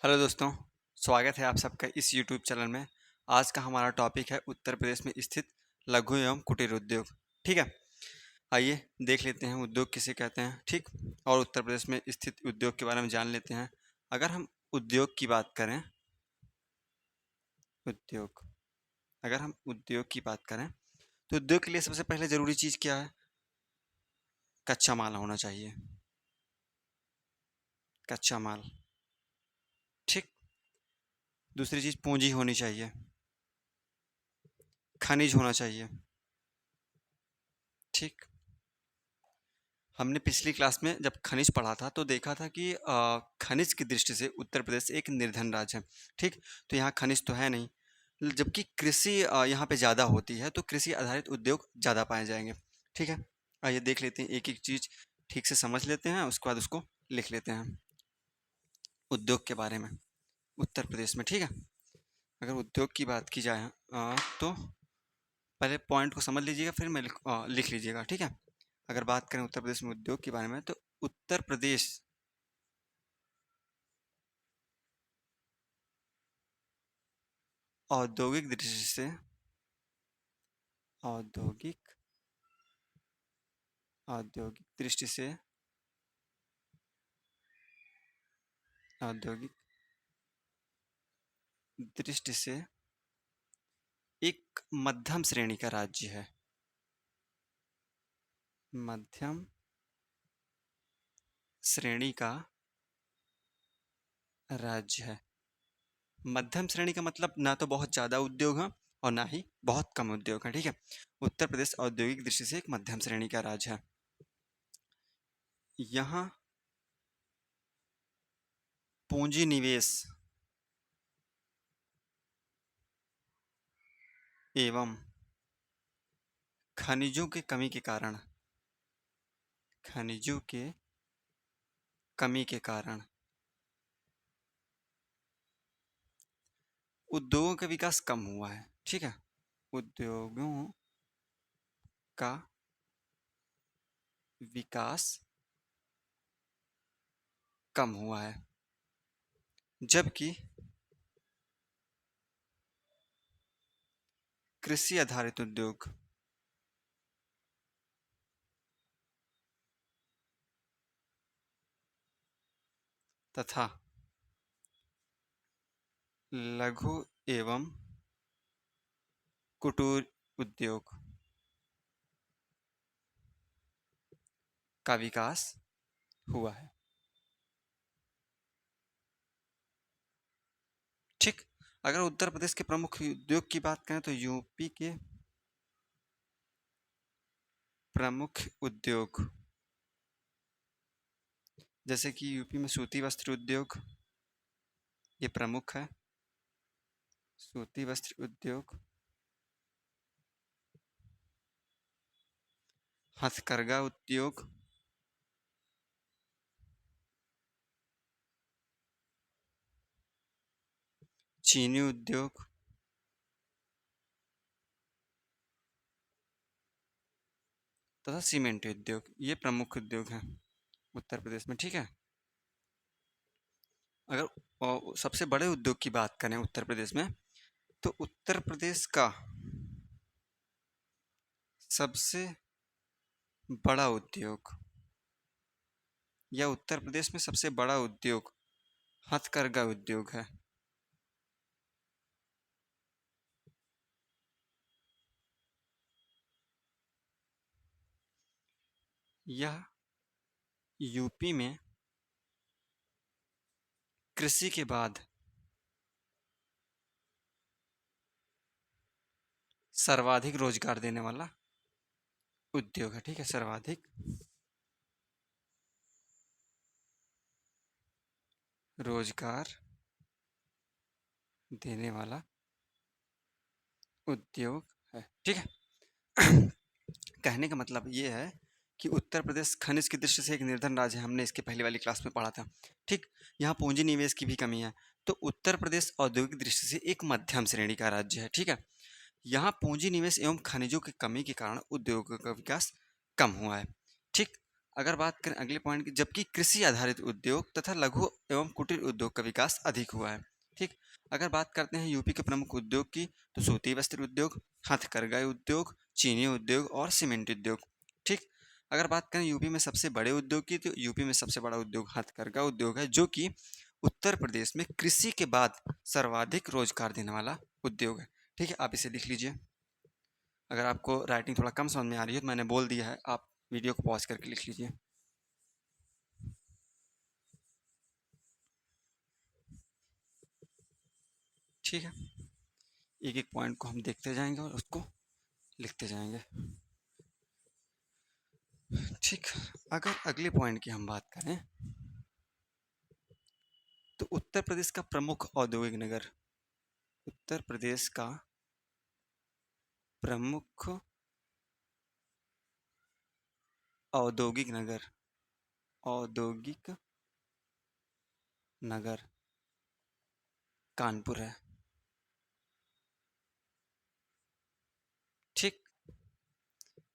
Hello दोस्तों, स्वागत है आप सबका इस यूट्यूब चैनल में। आज का हमारा टॉपिक है उत्तर प्रदेश में स्थित लघु एवं कुटीर उद्योग। ठीक है, आइए देख लेते हैं उद्योग किसे कहते हैं। ठीक, और उत्तर प्रदेश में स्थित उद्योग के बारे में जान लेते हैं। अगर हम उद्योग की बात करें, उद्योग अगर हम उद्योग की बात करें तो उद्योग के लिए सबसे पहले ज़रूरी चीज़ क्या है? कच्चा माल होना चाहिए। कच्चा माल, ठीक। दूसरी चीज़ पूंजी होनी चाहिए, खनिज होना चाहिए। ठीक, हमने पिछली क्लास में जब खनिज पढ़ा था तो देखा था कि खनिज की दृष्टि से उत्तर प्रदेश एक निर्धन राज्य है। ठीक, तो यहाँ खनिज तो है नहीं, जबकि कृषि यहाँ पे ज़्यादा होती है, तो कृषि आधारित उद्योग ज़्यादा पाए जाएंगे। ठीक है, आइए देख लेते हैं, एक एक चीज़ ठीक से समझ लेते हैं, उसके बाद उसको लिख लेते हैं उद्योग के बारे में उत्तर प्रदेश में। ठीक है, अगर उद्योग की बात की जाए तो पहले पॉइंट को समझ लीजिएगा, फिर मैं लिख लीजिएगा। ठीक है, अगर बात करें उत्तर प्रदेश में उद्योग के बारे में तो उत्तर प्रदेश औद्योगिक दृष्टि से औद्योगिक औद्योगिक दृष्टि से औद्योगिक दृष्टि से एक मध्यम श्रेणी का राज्य है। मध्यम श्रेणी का राज्य है। मध्यम श्रेणी का मतलब ना तो बहुत ज़्यादा उद्योग है और ना ही बहुत कम उद्योग है। ठीक है, उत्तर प्रदेश औद्योगिक दृष्टि से एक मध्यम श्रेणी का राज्य है। यहाँ पूंजी निवेश एवं खनिजों की कमी के कारण खनिजों के कमी के कारण उद्योगों का विकास कम हुआ है। ठीक है, उद्योगों का विकास कम हुआ है, जबकि कृषि आधारित उद्योग तथा लघु एवं कुटीर उद्योग का विकास हुआ है। ठीक, अगर उत्तर प्रदेश के प्रमुख उद्योग की बात करें तो यूपी के प्रमुख उद्योग, जैसे कि यूपी में सूती वस्त्र उद्योग ये प्रमुख है। सूती वस्त्र उद्योग, हथकरघा उद्योग, चीनी उद्योग तथा सीमेंट उद्योग ये प्रमुख उद्योग हैं उत्तर प्रदेश में। ठीक है, अगर सबसे बड़े उद्योग की बात करें उत्तर प्रदेश में तो उत्तर प्रदेश का सबसे बड़ा उद्योग या उत्तर प्रदेश में सबसे बड़ा उद्योग हथकरघा उद्योग है। यह यूपी में कृषि के बाद सर्वाधिक रोजगार देने वाला उद्योग है। ठीक है, सर्वाधिक रोजगार देने वाला उद्योग है। ठीक है, कहने का मतलब ये है कि उत्तर प्रदेश खनिज की दृष्टि से एक निर्धन राज्य है। हमने इसके पहले वाली क्लास में पढ़ा था। ठीक, यहाँ पूंजी निवेश की भी कमी है, तो उत्तर प्रदेश औद्योगिक दृष्टि से एक मध्यम श्रेणी का राज्य है। ठीक है, यहाँ पूंजी निवेश एवं खनिजों की कमी के कारण उद्योगों का विकास कम हुआ है। ठीक, अगर बात करें अगले पॉइंट की, जबकि कृषि आधारित उद्योग तथा लघु एवं कुटीर उद्योग का विकास अधिक हुआ है। ठीक। अगर बात करते हैं यूपी के प्रमुख उद्योग की, तो सूती वस्त्र उद्योग, हथकरघा उद्योग, चीनी उद्योग और सीमेंट उद्योग। ठीक। अगर बात करें यूपी में सबसे बड़े उद्योग की, तो यूपी में सबसे बड़ा उद्योग हथकरघा उद्योग है, जो कि उत्तर प्रदेश में कृषि के बाद सर्वाधिक रोजगार देने वाला उद्योग है। ठीक है, आप इसे लिख लीजिए। अगर आपको राइटिंग थोड़ा कम समझ में आ रही है तो मैंने बोल दिया है, आप वीडियो को पॉज करके लिख लीजिए। ठीक है, एक एक पॉइंट को हम देखते जाएंगे और उसको लिखते जाएंगे। ठीक। अगर अगले पॉइंट की हम बात करें, तो उत्तर प्रदेश का प्रमुख औद्योगिक नगर, उत्तर प्रदेश का प्रमुख औद्योगिक नगर, औद्योगिक नगर कानपुर है। ठीक।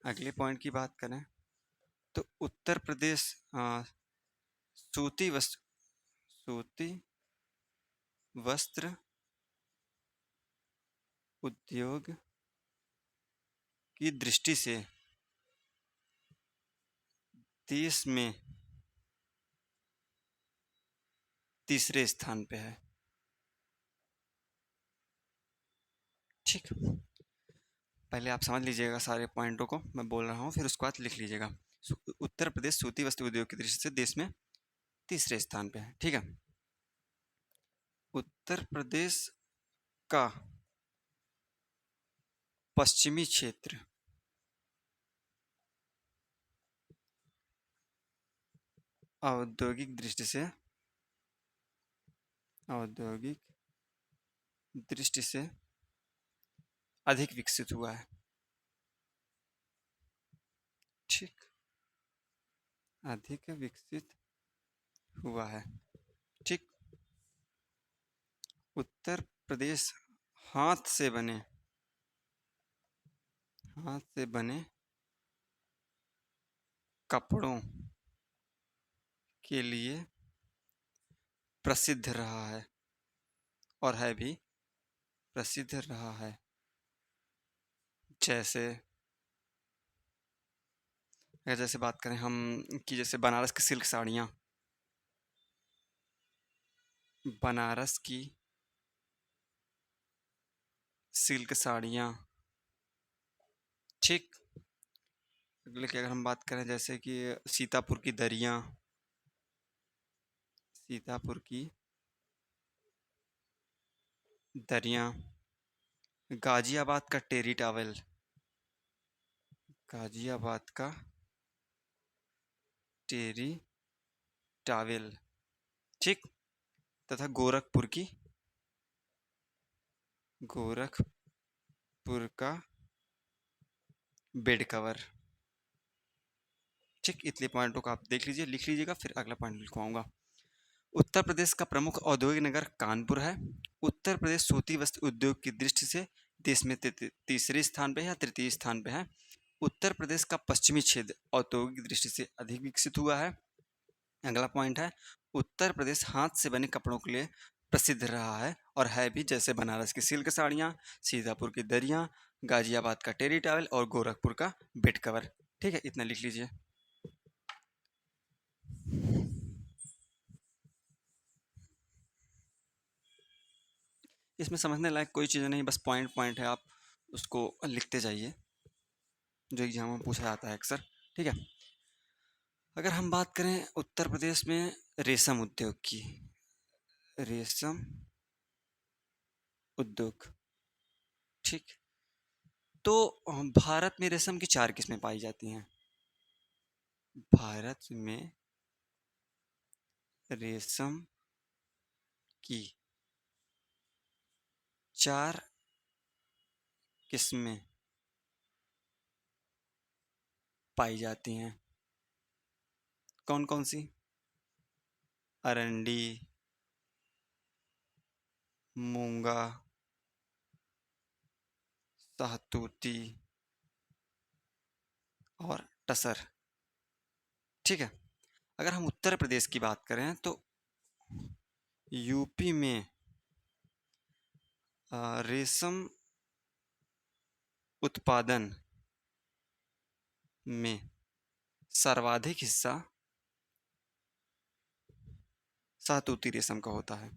अगले पॉइंट की बात करें, तो उत्तर प्रदेश सूती वस्त्र, सूती वस्त्र उद्योग की दृष्टि से देश में तीसरे स्थान पे है। ठीक। पहले आप समझ लीजिएगा सारे पॉइंटों को, मैं बोल रहा हूँ, फिर उसके बाद लिख लीजिएगा। उत्तर प्रदेश सूती वस्त्र उद्योग की दृष्टि से देश में तीसरे स्थान पे है। ठीक है। उत्तर प्रदेश का पश्चिमी क्षेत्र औद्योगिक दृष्टि से, औद्योगिक दृष्टि से अधिक विकसित हुआ है। ठीक। अधिक विकसित हुआ है। ठीक। उत्तर प्रदेश हाथ से बने, हाथ से बने कपड़ों के लिए प्रसिद्ध रहा है, और है भी प्रसिद्ध रहा है। जैसे, अगर जैसे बात करें हम कि जैसे बनारस की सिल्क साड़ियाँ, बनारस की सिल्क साड़ियाँ। ठीक। अगले की अगर हम बात करें, जैसे कि सीतापुर की दरियाँ, सीतापुर की दरियाँ, गाजियाबाद का टेरी टावल, गाजियाबाद का टेरी टावल। ठीक। तथा गोरखपुर की, गोरखपुर का बेड कवर। ठीक। इतने पॉइंटों को आप देख लीजिए, लिख लीजिएगा, फिर अगला पॉइंट लिखवाऊंगा। उत्तर प्रदेश का प्रमुख औद्योगिक नगर कानपुर है। उत्तर प्रदेश सूती वस्त्र उद्योग की दृष्टि से देश में तीसरे स्थान पे है या तृतीय स्थान पे है। उत्तर प्रदेश का पश्चिमी क्षेत्र औद्योगिक दृष्टि से अधिक विकसित हुआ है। अगला पॉइंट है, उत्तर प्रदेश हाथ से बने कपड़ों के लिए प्रसिद्ध रहा है, और है भी, जैसे बनारस की सिल्क साड़ियाँ, सीतापुर की दरियाँ, गाजियाबाद का टेरी टावल और गोरखपुर का बेड कवर। ठीक है, इतना लिख लीजिए। इसमें समझने लायक कोई चीज़ नहीं, बस पॉइंट पॉइंट है, आप उसको लिखते जाइए, जो एग्जाम में पूछा जाता है अक्सर। ठीक है। अगर हम बात करें उत्तर प्रदेश में रेशम उद्योग की, रेशम उद्योग। ठीक। तो भारत में रेशम की चार किस्में पाई जाती हैं। भारत में रेशम की चार किस्में पाई जाती हैं। कौन कौन सी? अरंडी, मूंगा, शाहतूती और टसर। ठीक है। अगर हम उत्तर प्रदेश की बात करें तो यूपी में रेशम उत्पादन में सर्वाधिक हिस्सा शाहतूती रेशम का होता है।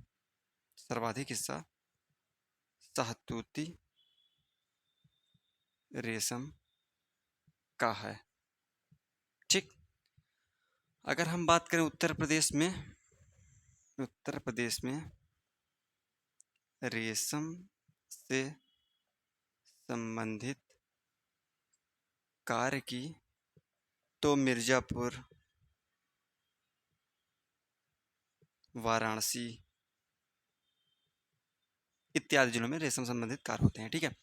सर्वाधिक हिस्सा शाहतूती रेशम का है। ठीक। अगर हम बात करें उत्तर प्रदेश में रेशम से संबंधित कार्य की तो मिर्जापुर, वाराणसी इत्यादि जिलों में रेशम संबंधित कार्य होते हैं। ठीक है।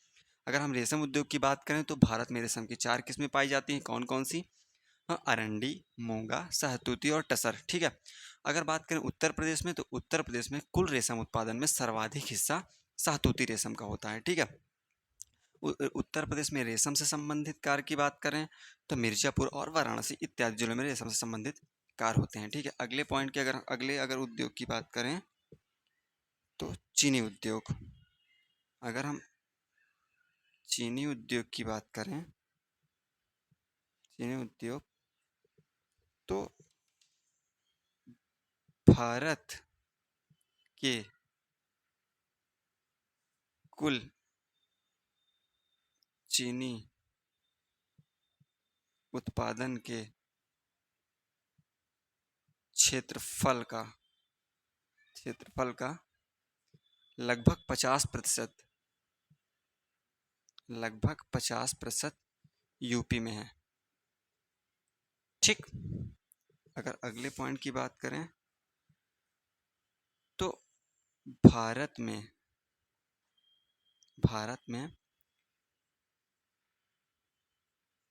अगर हम रेशम उद्योग की बात करें तो भारत में रेशम की 4 किस्में पाई जाती हैं। कौन कौन सी? हाँ, अरंडी, मूंगा, सहतूती और टसर। ठीक है। अगर बात करें उत्तर प्रदेश में तो उत्तर प्रदेश में कुल रेशम उत्पादन में सर्वाधिक हिस्सा शाहतूती रेशम का होता है। ठीक है। उत्तर प्रदेश में रेशम से संबंधित कार्य की बात करें तो मिर्जापुर और वाराणसी इत्यादि जिलों में रेशम से संबंधित कार्य होते हैं। ठीक है। अगले पॉइंट की अगर उद्योग की बात करें तो चीनी उद्योग। अगर हम चीनी उद्योग की बात करें, चीनी उद्योग तो भारत के कुल चीनी उत्पादन के क्षेत्रफल का लगभग 50% यूपी में है। ठीक। अगर अगले पॉइंट की बात करें तो भारत में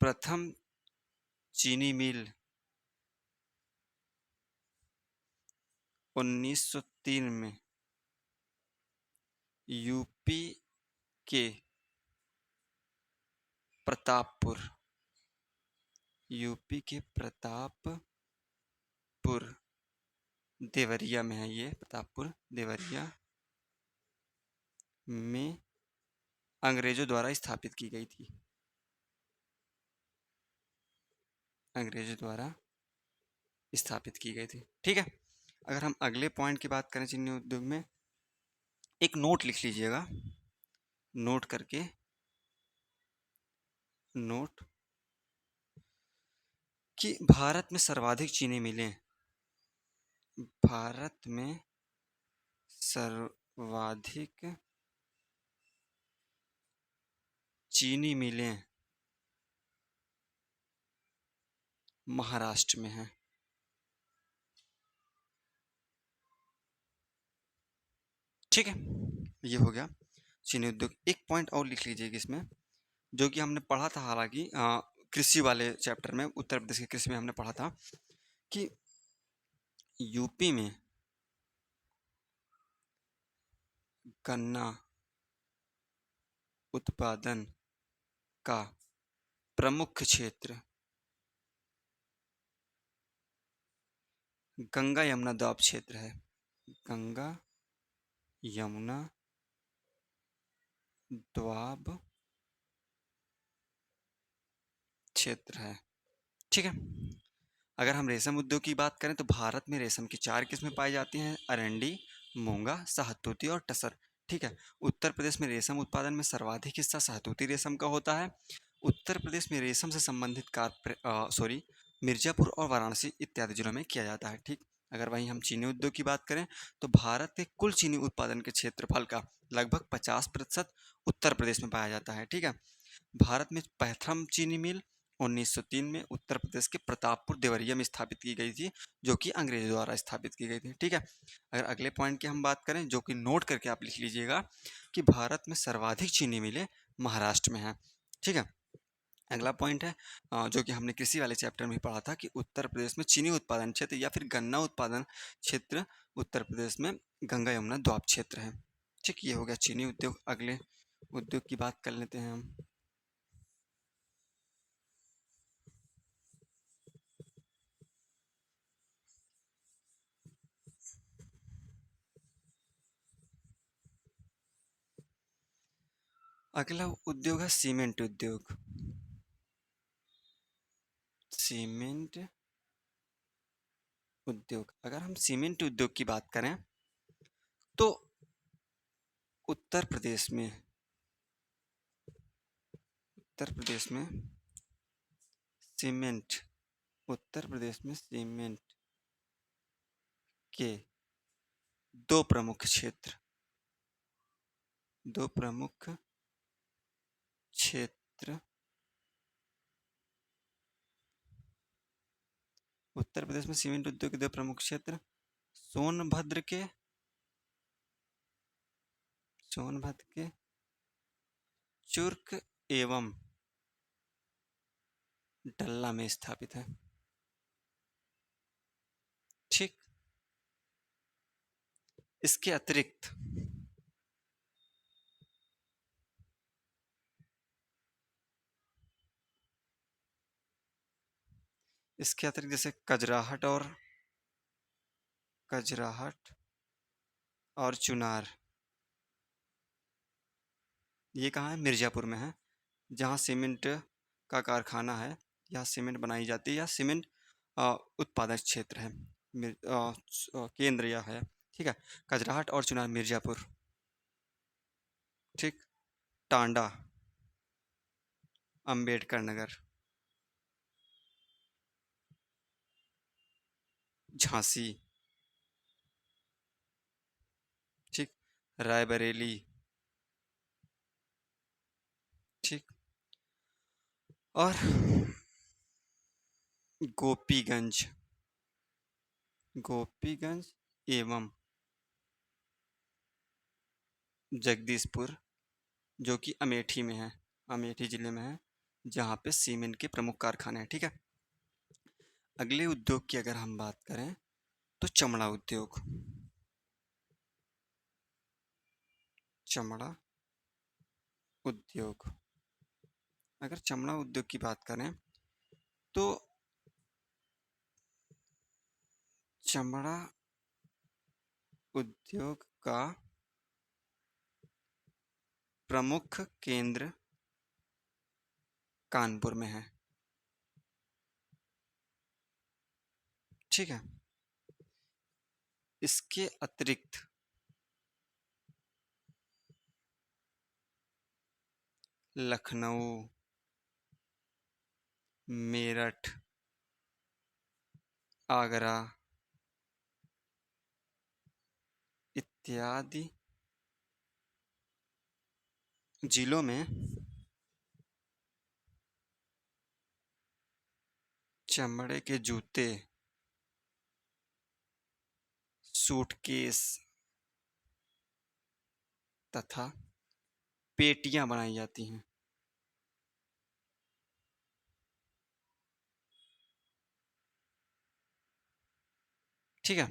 प्रथम चीनी मिल 1903 में यूपी के प्रतापपुर देवरिया में है। ये प्रतापपुर देवरिया में अंग्रेजों द्वारा स्थापित की गई थी। अंग्रेजों द्वारा स्थापित की गई थी। ठीक है। अगर हम अगले पॉइंट की बात करें चीनी उद्योग में, एक नोट लिख लीजिएगा, नोट करके नोट कि भारत में सर्वाधिक चीनी मिलें, भारत में सर्वाधिक चीनी मिलें महाराष्ट्र में है। ठीक है। ये हो गया चीनी उद्योग। एक पॉइंट और लिख लीजिएगा इसमें, जो कि हमने पढ़ा था, हालांकि कृषि वाले चैप्टर में, उत्तर प्रदेश की कृषि में हमने पढ़ा था कि यूपी में गन्ना उत्पादन का प्रमुख क्षेत्र गंगा यमुना दोआब क्षेत्र है। गंगा यमुना दोआब क्षेत्र है। ठीक है। अगर हम रेशम उद्योग की बात करें तो भारत में रेशम की 4 किस्में पाई जाती हैं: अरंडी, मूंगा, शाहतूती और टसर। ठीक है। उत्तर प्रदेश में रेशम उत्पादन में सर्वाधिक हिस्सा शाहतूती रेशम का होता है। उत्तर प्रदेश में रेशम से संबंधित कार्य मिर्जापुर और वाराणसी इत्यादि जिलों में किया जाता है। ठीक। अगर वहीं हम चीनी उद्योग की बात करें तो भारत के कुल चीनी उत्पादन के क्षेत्रफल का लगभग 50% उत्तर प्रदेश में पाया जाता है। ठीक है। भारत में प्रथम चीनी मिल 1903 में उत्तर प्रदेश के प्रतापपुर देवरिया में स्थापित की गई थी, जो कि अंग्रेजों द्वारा स्थापित की गई थी। ठीक है। अगर अगले पॉइंट की हम बात करें, जो कि नोट करके आप लिख लीजिएगा, कि भारत में सर्वाधिक चीनी मिलें महाराष्ट्र में है। ठीक है। अगला पॉइंट है जो कि हमने कृषि वाले चैप्टर में पढ़ा था कि उत्तर प्रदेश में चीनी उत्पादन क्षेत्र या फिर गन्ना उत्पादन क्षेत्र उत्तर प्रदेश में गंगा यमुना दोआब क्षेत्र है। ठीक। ये हो गया चीनी उद्योग। अगले उद्योग की बात कर लेते हैं हम। अगला उद्योग है सीमेंट उद्योग। सीमेंट उद्योग, अगर हम सीमेंट उद्योग की बात करें तो उत्तर प्रदेश में उत्तर प्रदेश में सीमेंट उत्तर प्रदेश में सीमेंट के दो प्रमुख क्षेत्र दो प्रमुख क्षेत्र उत्तर प्रदेश में सीमेंट उद्योग के दो प्रमुख क्षेत्र सोनभद्र के चुर्क एवं डल्ला में स्थापित है। ठीक। इसके अतिरिक्त जैसे कजराहट और चुनार, ये कहाँ है? मिर्ज़ापुर में है, जहाँ सीमेंट का कारखाना है, यहाँ सीमेंट बनाई जाती है, या सीमेंट उत्पादक क्षेत्र है, केंद्र यह है। ठीक है। कजराहट और चुनार मिर्ज़ापुर। ठीक। टांडा अंबेडकर नगर, झांसी। ठीक। रायबरेली। ठीक। और गोपीगंज गोपीगंज एवं जगदीशपुर, जो कि अमेठी में है, अमेठी जिले में है, जहाँ पे सीमेंट के प्रमुख कारखाने हैं। ठीक है। अगले उद्योग की अगर हम बात करें तो चमड़ा उद्योग। चमड़ा उद्योग, अगर चमड़ा उद्योग की बात करें तो चमड़ा उद्योग का प्रमुख केंद्र कानपुर में है। ठीक है। इसके अतिरिक्त लखनऊ, मेरठ, आगरा इत्यादि जिलों में चमड़े के जूते, सूटकेस तथा पेटियां बनाई जाती हैं। ठीक है।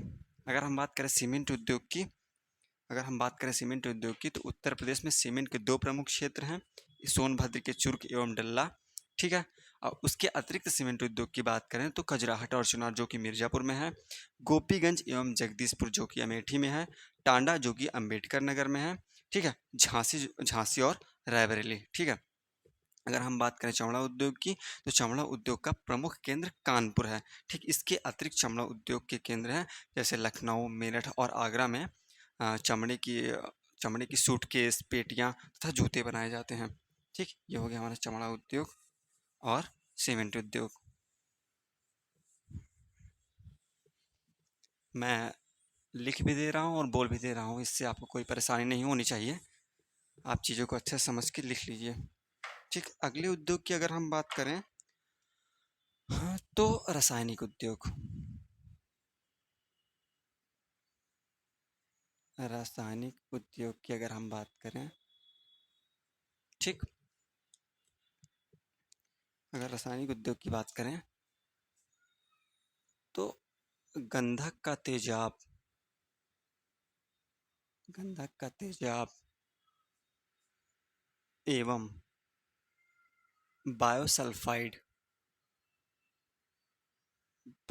अगर हम बात करें सीमेंट उद्योग की तो उत्तर प्रदेश में सीमेंट के दो प्रमुख क्षेत्र हैं, सोनभद्र के चुर्क एवं डल्ला। ठीक है। और उसके अतिरिक्त सीमेंट उद्योग की बात करें तो खजुराहोट और चुनार, जो कि मिर्ज़ापुर में है, गोपीगंज एवं जगदीशपुर, जो कि अमेठी में है, टांडा, जो कि अंबेडकर नगर में है। ठीक है। झांसी और रायबरेली। ठीक है। अगर हम बात करें चमड़ा उद्योग की तो चमड़ा उद्योग का प्रमुख केंद्र कानपुर है। ठीक। इसके अतिरिक्त चमड़ा उद्योग के केंद्र हैं जैसे लखनऊ, मेरठ और आगरा में चमड़े की सूटकेस, पेटियां तथा जूते बनाए जाते हैं। ठीक। ये हो गया हमारा चमड़ा उद्योग और सीमेंट उद्योग। मैं लिख भी दे रहा हूँ और बोल भी दे रहा हूँ, इससे आपको कोई परेशानी नहीं होनी चाहिए। आप चीज़ों को अच्छे से समझ के लिख लीजिए। ठीक। अगले उद्योग की अगर हम बात करें, हाँ, तो रासायनिक उद्योग। रासायनिक उद्योग की अगर हम बात करें, ठीक, अगर रासायनिक उद्योग की बात करें तो गंधक का तेजाब एवं बायोसल्फाइड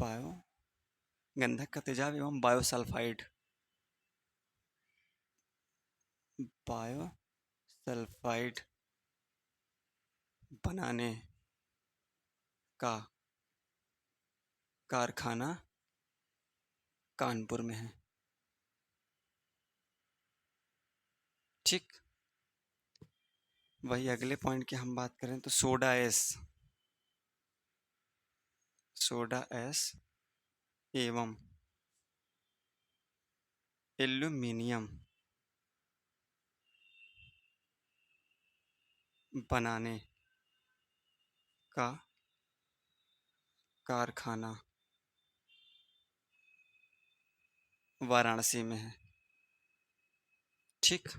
बायो गंधक का तेजाब एवं बायोसल्फाइड बनाने का कारखाना कानपुर में है। ठीक, वही अगले पॉइंट की हम बात करें तो सोडा एस एवं एल्यूमीनियम बनाने का कारखाना वाराणसी में है। ठीक,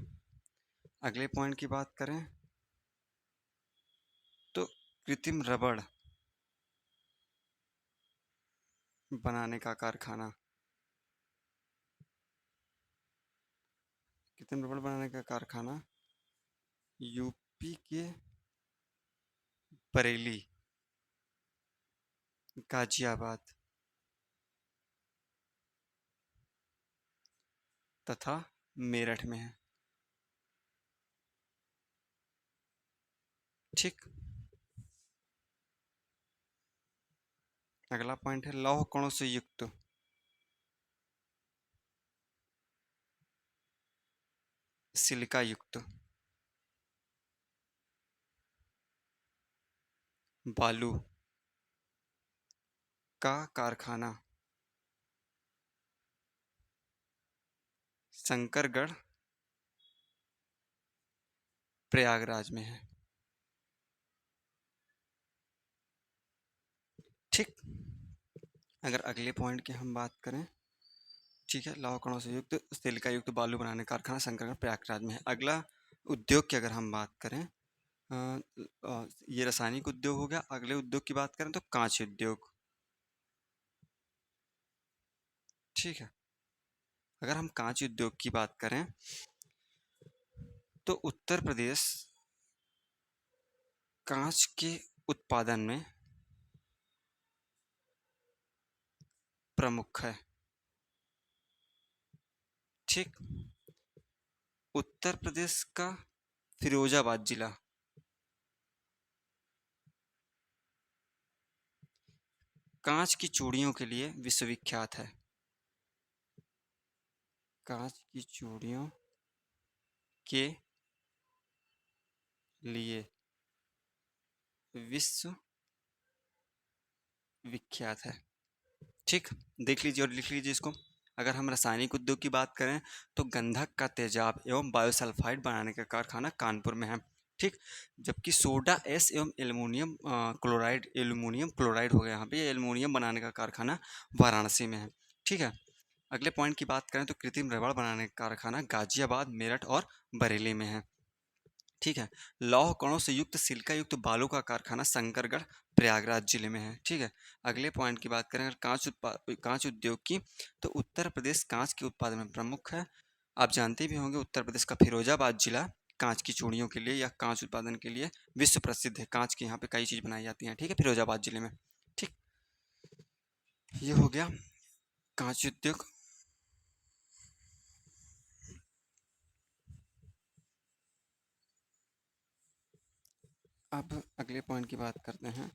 अगले पॉइंट की बात करें तो कृत्रिम रबड़ बनाने का कारखाना, कृत्रिम रबड़ बनाने का कारखाना यूपी के बरेली, गाजियाबाद तथा मेरठ में है। ठीक, अगला पॉइंट है लौह कणों से युक्त सिलिका युक्त बालू का कारखाना शंकरगढ़ प्रयागराज में है। ठीक, अगर अगले पॉइंट की हम बात करें, ठीक है, लौह कणों से युक्त सिलिका युक्त बालू बनाने का कारखाना शंकरगढ़ प्रयागराज में है। अगला उद्योग की अगर हम बात करें, ये रासायनिक उद्योग हो गया। अगले उद्योग की बात करें तो कांच उद्योग। ठीक है, अगर हम कांच उद्योग की बात करें तो उत्तर प्रदेश कांच के उत्पादन में प्रमुख है। ठीक, उत्तर प्रदेश का फिरोजाबाद जिला कांच की चूड़ियों के लिए विश्वविख्यात है। कांच की चूड़ियों के लिए विश्व विख्यात है। ठीक, देख लीजिए और लिख लीजिए इसको। अगर हम रासायनिक उद्योग की बात करें तो गंधक का तेजाब एवं बायोसल्फाइड बनाने का कारखाना कानपुर में है। ठीक, जबकि सोडा एस एवं एल्यूमिनियम क्लोराइड हो गया यहाँ पे, एल्यूमिनियम बनाने का कारखाना वाराणसी में है। ठीक है, अगले पॉइंट की बात करें तो कृत्रिम रबड़ बनाने का कारखाना गाजियाबाद, मेरठ और बरेली में है। ठीक है, लौह कणों से युक्त सिलिका युक्त बालू का कारखाना शंकरगढ़ प्रयागराज जिले में है। ठीक है, अगले पॉइंट की बात करें अगर कांच उद्योग की, तो उत्तर प्रदेश कांच के उत्पादन में प्रमुख है। आप जानते भी होंगे उत्तर प्रदेश का फिरोजाबाद जिला कांच की चूड़ियों के लिए या कांच उत्पादन के लिए विश्व प्रसिद्ध है। कांच के यहाँ पे कई चीज बनाई जाती हैं। ठीक है, फिरोजाबाद जिले में। ठीक, ये हो गया कांच उद्योग। अब अगले पॉइंट की बात करते हैं।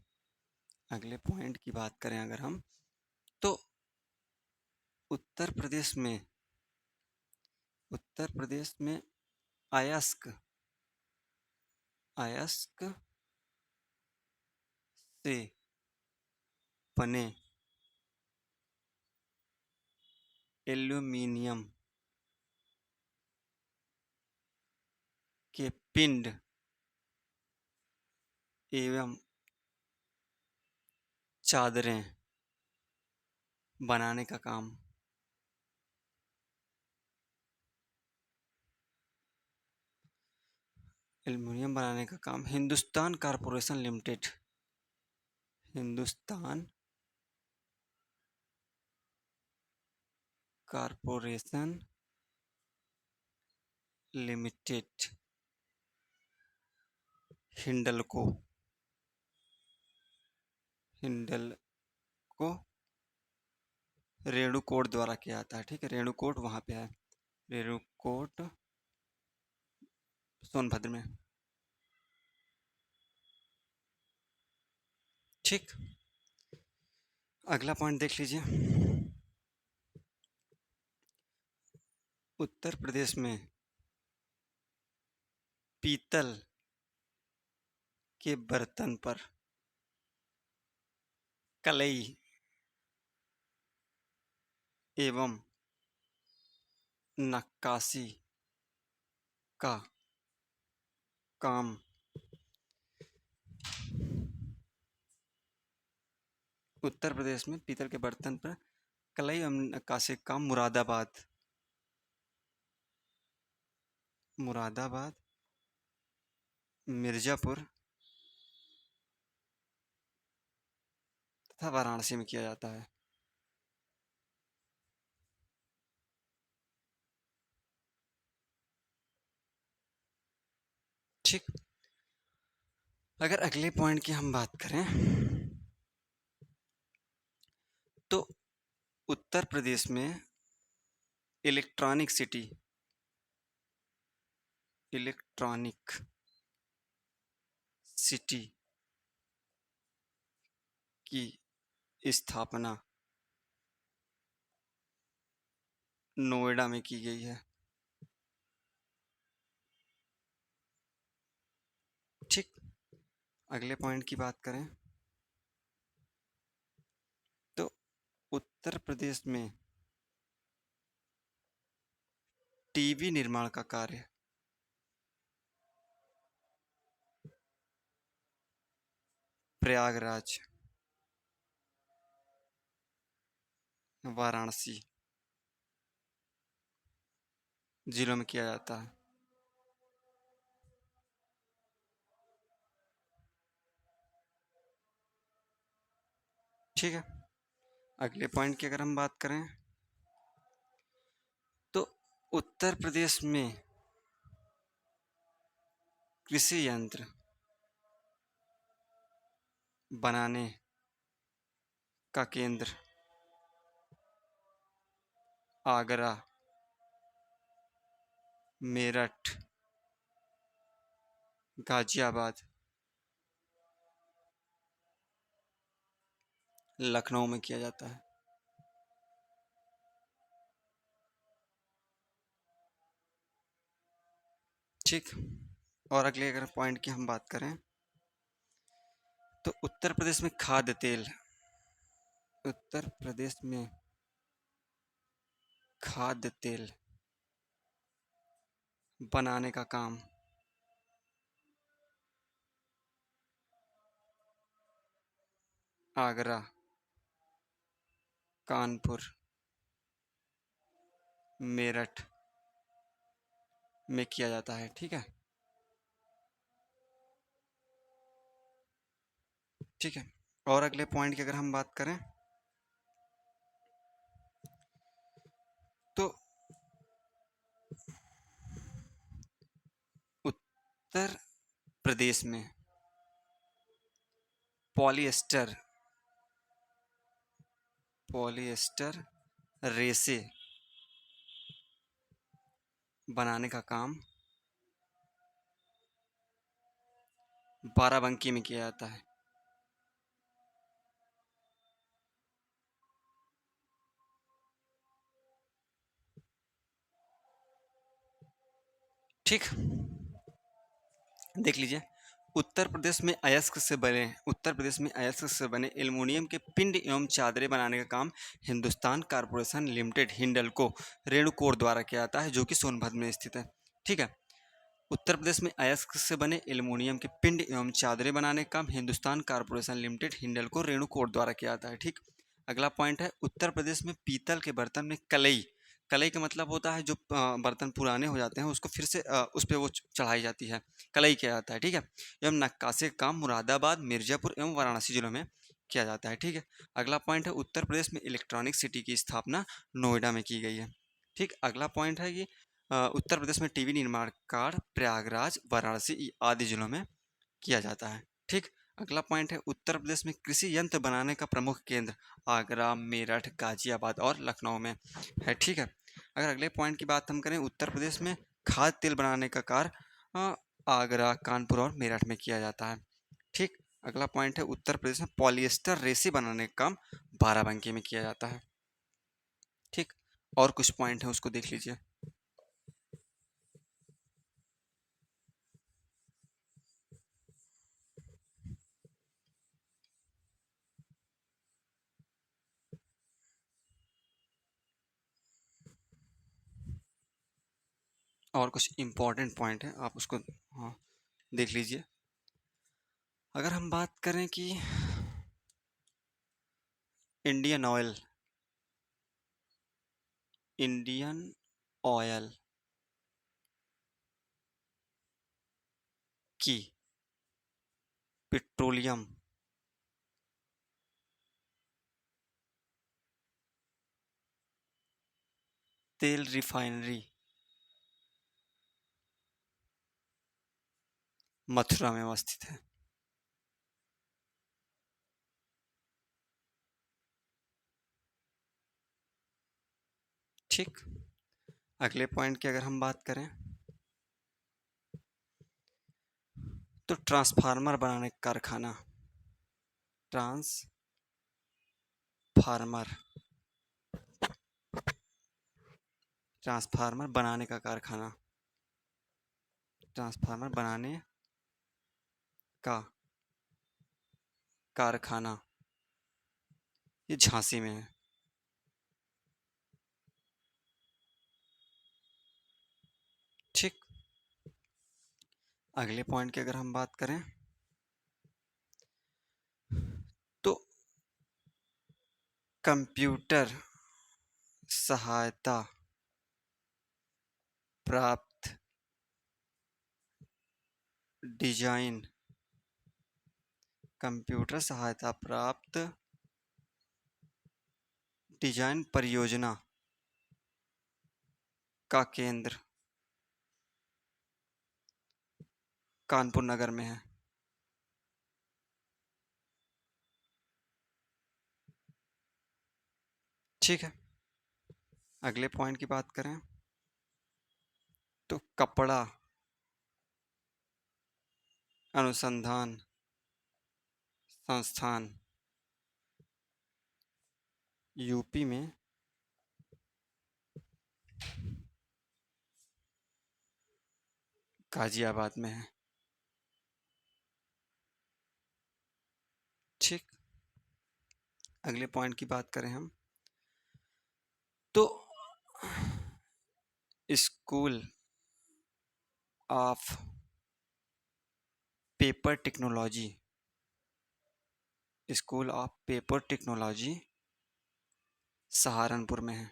अगले पॉइंट की बात करें अगर हम, तो उत्तर प्रदेश में उत्तर प्रदेश में अयस्क अयस्क से बने एल्यूमीनियम के पिंड एवं चादरें बनाने का काम एल्यूमीनियम बनाने का काम Hindustan corporation limited Hindustan corporation limited Hindalco Hindalco Renukoot द्वारा किया जाता है। ठीक है, रेणुकोट वहाँ पे है, रेणुकोट, सोनभद्र में। ठीक, अगला पॉइंट देख लीजिए। उत्तर प्रदेश में पीतल के बर्तन पर कलई एवं नक्काशी का काम उत्तर प्रदेश में पीतल के बर्तन पर कलई एवं नक्काशी का काम मुरादाबाद, मिर्जापुर तथा वाराणसी में किया जाता है। ठीक, अगर अगले पॉइंट की हम बात करें तो उत्तर प्रदेश में इलेक्ट्रॉनिक सिटी की स्थापना नोएडा में की गई है। ठीक, अगले पॉइंट की बात करें तो उत्तर प्रदेश में टीवी निर्माण का कार्य प्रयागराज, वाराणसी जिलों में किया जाता है। ठीक है, अगले पॉइंट की अगर हम बात करें तो उत्तर प्रदेश में कृषि यंत्र बनाने का केंद्र आगरा, मेरठ, गाजियाबाद, लखनऊ में किया जाता है। ठीक, और अगले अगर पॉइंट की हम बात करें तो उत्तर प्रदेश में खाद्य तेल बनाने का काम आगरा, कानपुर, मेरठ में किया जाता है। ठीक है, ठीक है, और अगले पॉइंट की अगर हम बात करें तो उत्तर प्रदेश में पॉलिएस्टर रेसे बनाने का काम बाराबंकी में किया जाता है। ठीक, देख लीजिए, उत्तर प्रदेश में अयस्क से बने एल्युमिनियम के पिंड एवं चादरें बनाने का काम हिंदुस्तान कारपोरेशन लिमिटेड हिंडल्को रेणुकूट द्वारा किया जाता है, जो कि सोनभद्र में स्थित है। ठीक है, उत्तर प्रदेश में अयस्क से बने एल्युमिनियम के पिंड एवं चादरें बनाने का काम हिंदुस्तान कारपोरेशन लिमिटेड हिंडल्को रेणुकूट द्वारा किया जाता है। ठीक, अगला पॉइंट है उत्तर प्रदेश में पीतल के बर्तन में कलई कलई का मतलब होता है जो बर्तन पुराने हो जाते हैं उसको फिर से उस पर वो चढ़ाई जाती है, कलई किया जाता है। ठीक है, एवं नक्काशी का काम मुरादाबाद, मिर्जापुर एवं वाराणसी जिलों में किया जाता है। ठीक है, अगला पॉइंट है उत्तर प्रदेश में इलेक्ट्रॉनिक सिटी की स्थापना नोएडा में की गई है। ठीक, अगला पॉइंट है कि उत्तर प्रदेश में टीवी निर्माण कार्य प्रयागराज, वाराणसी आदि जिलों में किया जाता है। ठीक, अगला पॉइंट है उत्तर प्रदेश में कृषि यंत्र बनाने का प्रमुख केंद्र आगरा, मेरठ, गाजियाबाद और लखनऊ में है। ठीक है, अगर अगले पॉइंट की बात हम करें उत्तर प्रदेश में खाद्य तेल बनाने का कार्य आगरा, कानपुर और मेरठ में किया जाता है। ठीक, अगला पॉइंट है उत्तर प्रदेश में पॉलिएस्टर रेसे बनाने का काम बाराबंकी में किया जाता है। ठीक, और कुछ पॉइंट है उसको देख लीजिए। और कुछ इम्पोर्टेंट पॉइंट है, आप उसको हाँ देख लीजिए। अगर हम बात करें कि इंडियन ऑयल, इंडियन ऑयल की पेट्रोलियम तेल रिफाइनरी मथुरा में अवस्थित है। ठीक, अगले पॉइंट की अगर हम बात करें तो ट्रांसफार्मर बनाने का कारखाना, ट्रांसफार्मर ट्रांसफार्मर बनाने का कारखाना, ट्रांसफार्मर बनाने का कारखाना, ये झांसी में है। ठीक, अगले पॉइंट की अगर हम बात करें तो कंप्यूटर सहायता प्राप्त डिजाइन, कंप्यूटर सहायता प्राप्त डिजाइन परियोजना का केंद्र कानपुर नगर में है। ठीक है, अगले पॉइंट की बात करें तो कपड़ा अनुसंधान संस्थान यूपी में गाजियाबाद में है। ठीक, अगले पॉइंट की बात करें हम तो school of paper technology, school of paper technology Saharanpur में है।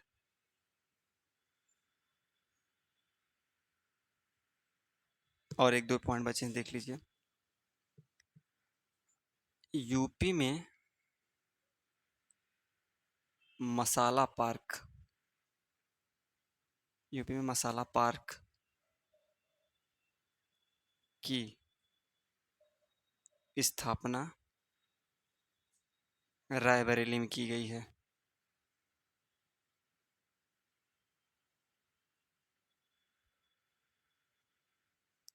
और एक दो पॉइंट बचे हैं, देख लीजिए। यूपी में मसाला पार्क, यूपी में मसाला पार्क की स्थापना रायबरेली में की गई है।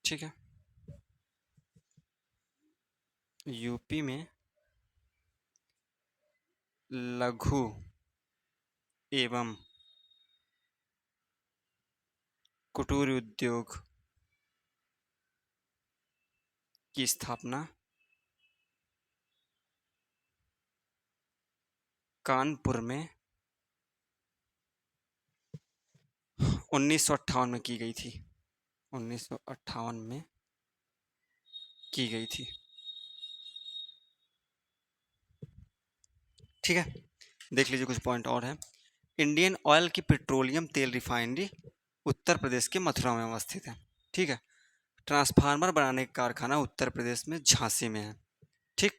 ठीक है, यूपी में लघु एवं कुटीर उद्योग की स्थापना कानपुर में 1958 में की गई थी, 1958 में की गई थी। ठीक है, देख लीजिए कुछ पॉइंट और है। इंडियन ऑयल की पेट्रोलियम तेल रिफाइनरी उत्तर प्रदेश के मथुरा में अवस्थित है। ठीक है, ट्रांसफार्मर बनाने का कारखाना उत्तर प्रदेश में झांसी में है। ठीक,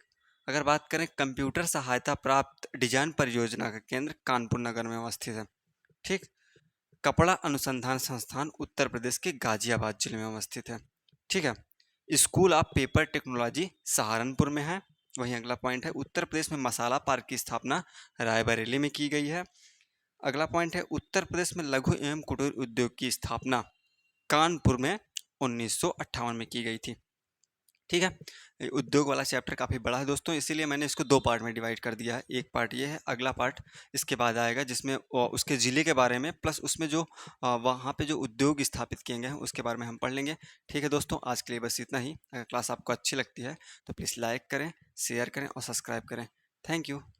अगर बात करें कंप्यूटर सहायता प्राप्त डिजाइन परियोजना का केंद्र कानपुर नगर में अवस्थित है। ठीक, कपड़ा अनुसंधान संस्थान उत्तर प्रदेश के गाजियाबाद जिले में अवस्थित है। ठीक है, school of paper technology Saharanpur में है। वहीं अगला पॉइंट है उत्तर प्रदेश में मसाला पार्क की स्थापना रायबरेली में की गई है। अगला पॉइंट है उत्तर प्रदेश में लघु एवं कुटीर उद्योग की स्थापना कानपुर में 1958 में की गई थी। ठीक है। ये उद्योग वाला चैप्टर काफ़ी बड़ा है दोस्तों, इसीलिए मैंने इसको 2 पार्ट में डिवाइड कर दिया है। एक पार्ट ये है, अगला पार्ट इसके बाद आएगा जिसमें उसके ज़िले के बारे में प्लस उसमें जो वहाँ पे जो उद्योग स्थापित किए गए हैं उसके बारे में हम पढ़ लेंगे। ठीक है दोस्तों, आज के लिए बस इतना ही। अगर क्लास आपको अच्छी लगती है तो प्लीज़ लाइक करें, शेयर करें और सब्सक्राइब करें। Thank you.